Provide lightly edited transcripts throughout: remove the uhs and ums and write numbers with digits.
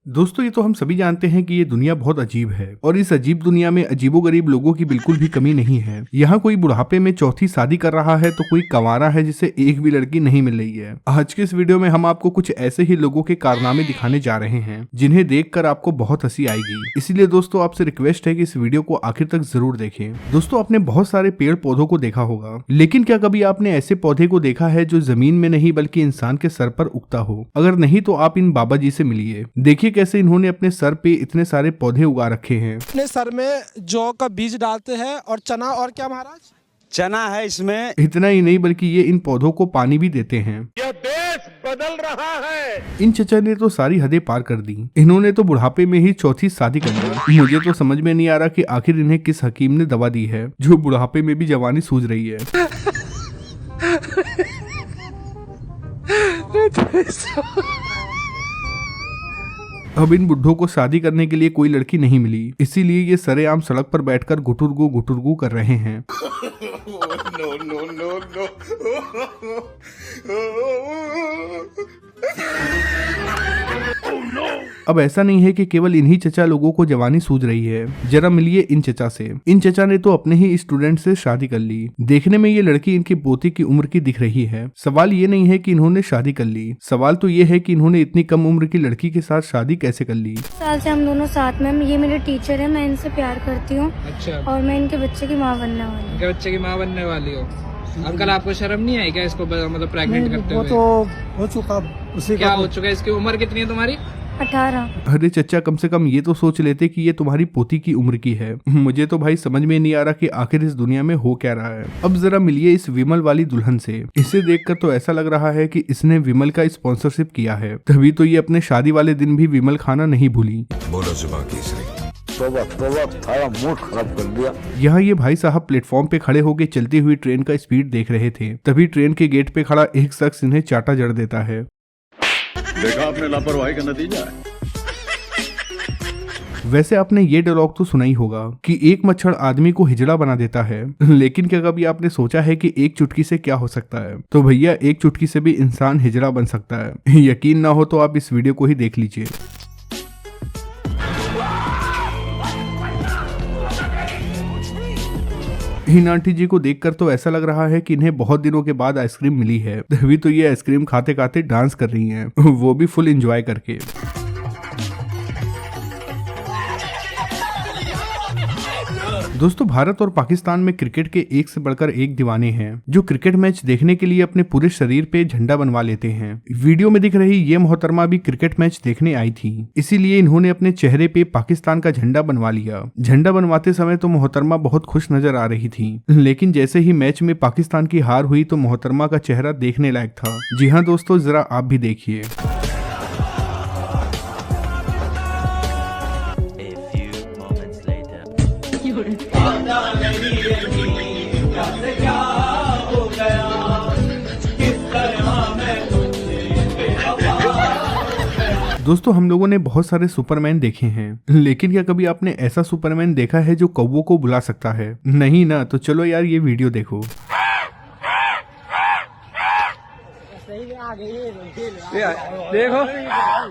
दोस्तों ये तो हम सभी जानते हैं कि ये दुनिया बहुत अजीब है और इस अजीब दुनिया में अजीबोगरीब लोगों की बिल्कुल भी कमी नहीं है। यहाँ कोई बुढ़ापे में चौथी शादी कर रहा है तो कोई कंवारा है जिसे एक भी लड़की नहीं मिल रही है। आज के इस वीडियो में हम आपको कुछ ऐसे ही लोगों के कारनामे दिखाने जा रहे हैं जिन्हें देखकर आपको बहुत हंसी आएगी। इसीलिए दोस्तों आपसे रिक्वेस्ट है कि इस वीडियो को आखिर तक जरूर देखें। दोस्तों आपने बहुत सारे पेड़ पौधों को देखा होगा, लेकिन क्या कभी आपने ऐसे पौधे को देखा है जो जमीन में नहीं बल्कि इंसान के सर पर उगता हो? अगर नहीं तो आप इन बाबा जी से मिलिए। देखिए कैसे इन्होंने अपने सर पे इतने सारे पौधे उगा रखे हैं। अपने सर में जौ का बीज डालते हैं और चना, और क्या महाराज? चना है इसमें। इतना ही नहीं बल्कि ये इन पौधों को पानी भी देते हैं। यह देश बदल रहा है। इन चचा ने तो सारी हदें पार कर दी। इन्होंने तो बुढ़ापे में ही चौथी शादी कर ली। मुझे तो समझ में नहीं आ रहा कि आखिर इन्हें किस हकीम ने दवा दी है जो बुढ़ापे में भी जवानी सूझ रही है। अब इन बुढ़ों को शादी करने के लिए कोई लड़की नहीं मिली, इसीलिए ये सरेआम सड़क पर बैठकर गुटुरगु कर रहे हैं। No no no no. अब ऐसा नहीं है कि केवल इन्हीं चचा लोगों को जवानी सूझ रही है। जरा मिलिए इन चचा से। इन चचा ने तो अपने ही स्टूडेंट से शादी कर ली। देखने में ये लड़की इनकी पोती की उम्र की दिख रही है। सवाल ये नहीं है कि इन्होंने शादी कर ली, सवाल तो ये है कि इन्होंने इतनी कम उम्र की लड़की के साथ शादी कैसे कर ली। साल से हम दोनों साथ में, ये मेरे टीचर है, मैं इनसे प्यार करती हूँ। अच्छा। और मैं इनके बच्चे की माँ बनने वाली हूँ। इनके बच्चे की माँ बनने वाली हो? अंकल आपको शर्म नहीं आई क्या इसको मतलब प्रेग्नेंट करते वो हुए? तो हो चुका उसी क्या का। हो चुका है? इसकी उम्र कितनी है तुम्हारी? 18। अरे चचा कम से कम ये तो सोच लेते कि ये तुम्हारी पोती की उम्र की है। मुझे तो भाई समझ में नहीं आ रहा कि आखिर इस दुनिया में हो क्या रहा है। अब जरा मिलिए इस विमल वाली दुल्हन से। इसे देखकर तो ऐसा लग रहा है कि इसने विमल का स्पॉन्सरशिप किया है, तभी तो ये अपने शादी वाले दिन भी विमल खाना नहीं भूली। बोलो जुबान केसरी। मूड खराब कर दिया। यहाँ ये भाई साहब प्लेटफॉर्म पे खड़े होकर चलती हुई ट्रेन का स्पीड देख रहे थे, तभी ट्रेन के गेट पे खड़ा एक शख्स इन्हें चाटा जड़ देता है। देखा आपने लापरवाही का नतीजा है। वैसे आपने ये डायलॉग तो सुना ही होगा कि एक मच्छर आदमी को हिजड़ा बना देता है, लेकिन क्या कभी आपने सोचा है कि एक चुटकी से क्या हो सकता है? तो भैया एक चुटकी से भी इंसान हिजड़ा बन सकता है। यकीन ना हो तो आप इस वीडियो को ही देख लीजिए। इन आंटी जी को देखकर तो ऐसा लग रहा है कि इन्हें बहुत दिनों के बाद आइसक्रीम मिली है, तभी तो ये आइसक्रीम खाते खाते डांस कर रही हैं, वो भी फुल एंजॉय करके। दोस्तों भारत और पाकिस्तान में क्रिकेट के एक से बढ़कर एक दीवाने हैं जो क्रिकेट मैच देखने के लिए अपने पूरे शरीर पे झंडा बनवा लेते हैं। वीडियो में दिख रही ये मोहतरमा भी क्रिकेट मैच देखने आई थी, इसीलिए इन्होंने अपने चेहरे पे पाकिस्तान का झंडा बनवा लिया। झंडा बनवाते समय तो मोहतरमा बहुत खुश नजर आ रही थी, लेकिन जैसे ही मैच में पाकिस्तान की हार हुई तो मोहतरमा का चेहरा देखने लायक था। जी हाँ दोस्तों, जरा आप भी देखिए। दोस्तों हम लोगों ने बहुत सारे सुपरमैन देखे हैं, लेकिन क्या कभी आपने ऐसा सुपरमैन देखा है जो कौवों को बुला सकता है? नहीं ना? तो चलो यार ये वीडियो देखो। देखो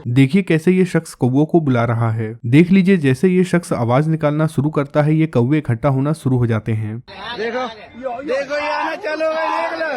देखिए कैसे ये शख्स कौवों को बुला रहा है। देख लीजिए जैसे ये शख्स आवाज निकालना शुरू करता है ये कौवे इकट्ठा होना शुरू हो जाते हैं। देखो देखो ये आना चलो देख लो।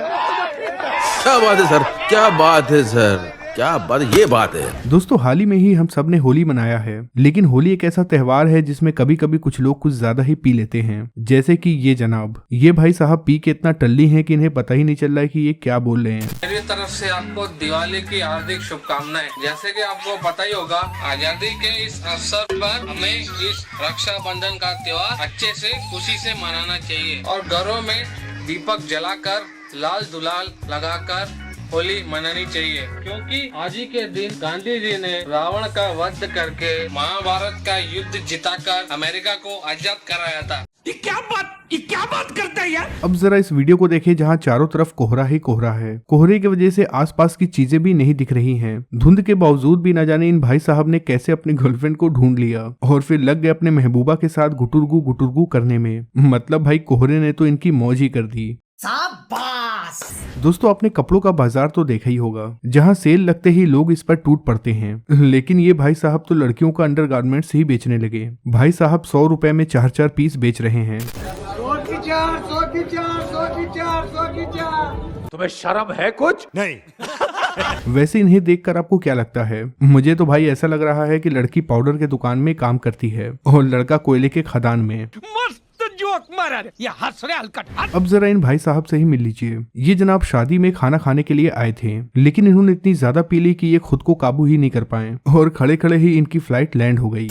क्या बात है सर, क्या बात है सर, क्या बात, ये बात है। दोस्तों हाल ही में ही हम सब ने होली मनाया है, लेकिन होली एक ऐसा त्योहार है जिसमें कभी कभी कुछ लोग कुछ ज्यादा ही पी लेते हैं, जैसे कि ये जनाब। ये भाई साहब पी के इतना टल्ली हैं कि इन्हें पता ही नहीं चल रहा है कि ये क्या बोल रहे हैं। मेरी तरफ से आपको दिवाली की हार्दिक शुभकामनाएं। जैसे कि आपको पता ही होगा, आजादी के इस अवसर पर हमें इस रक्षाबंधन का त्योहार अच्छे से खुशी से मनाना चाहिए और घरों में दीपक जलाकर लाल दुलाल लगाकर होली मनानी चाहिए, क्योंकि आज ही के दिन गांधी जी ने रावण का वध करके महाभारत का युद्ध जिताकर अमेरिका को आजाद कराया था। ये क्या बात करता है यार। अब जरा इस वीडियो को देखें जहाँ चारों तरफ कोहरा ही कोहरा है। कोहरे की वजह से आसपास की चीजें भी नहीं दिख रही हैं। धुंध के बावजूद भी न जाने इन भाई साहब ने कैसे अपनी गर्लफ्रेंड को ढूंढ लिया और फिर लग गए अपने महबूबा के साथ गुटुरगु करने में। मतलब भाई कोहरे ने तो इनकी मौज ही कर दी। शाबाश। दोस्तों आपने कपड़ों का बाजार तो देखा ही होगा, जहां सेल लगते ही लोग इस पर टूट पड़ते हैं। लेकिन ये भाई साहब तो लड़कियों का अंडरगारमेंट्स ही बेचने लगे। भाई साहब 100 रुपए में 4-4 पीस बेच रहे हैं। तुम्हें शर्म है कुछ नहीं? वैसे इन्हें देखकर आपको क्या लगता है? मुझे तो भाई ऐसा लग रहा है कि लड़की पाउडर के दुकान में काम करती है और लड़का कोयले के खदान में। मस्त जोक मारा रे, ये हंस रहे हलकट। अब जरा इन भाई साहब से ही मिल लीजिए। ये जनाब शादी में खाना खाने के लिए आए थे, लेकिन इन्होंने इतनी ज्यादा पी ली कि ये खुद को काबू ही नहीं कर पाए और खड़े खड़े ही इनकी फ्लाइट लैंड हो गई।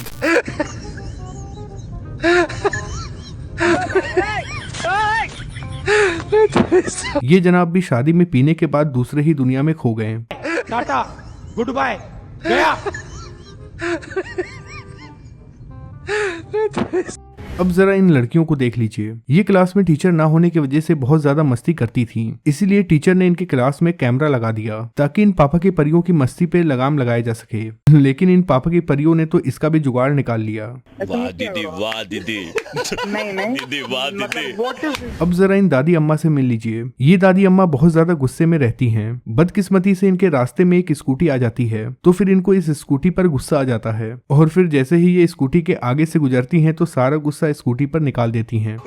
ये जनाब भी शादी में पीने के बाद दूसरे ही दुनिया में खो गए। टाटा गुड बाय गया। अब जरा इन लड़कियों को देख लीजिए। ये क्लास में टीचर ना होने की वजह से बहुत ज्यादा मस्ती करती थी, इसीलिए टीचर ने इनके क्लास में कैमरा लगा दिया ताकि इन पापा की परियों की मस्ती पे लगाम लगाया जा सके। लेकिन इन पापा की परियों ने तो इसका भी जुगाड़ निकाल लिया। वाह दीदी वाह दीदी। नहीं दीदी वाह दीदी। अब जरा इन दादी अम्मा से मिल लीजिए। ये दादी अम्मा बहुत ज्यादा गुस्से में रहती हैं। बदकिस्मती से इनके रास्ते में एक स्कूटी आ जाती है, तो फिर इनको इस स्कूटी पर गुस्सा आ जाता है और फिर जैसे ही ये स्कूटी के आगे से गुजरती हैं तो सारा गुस्सा स्कूटी पर निकाल देती हैं।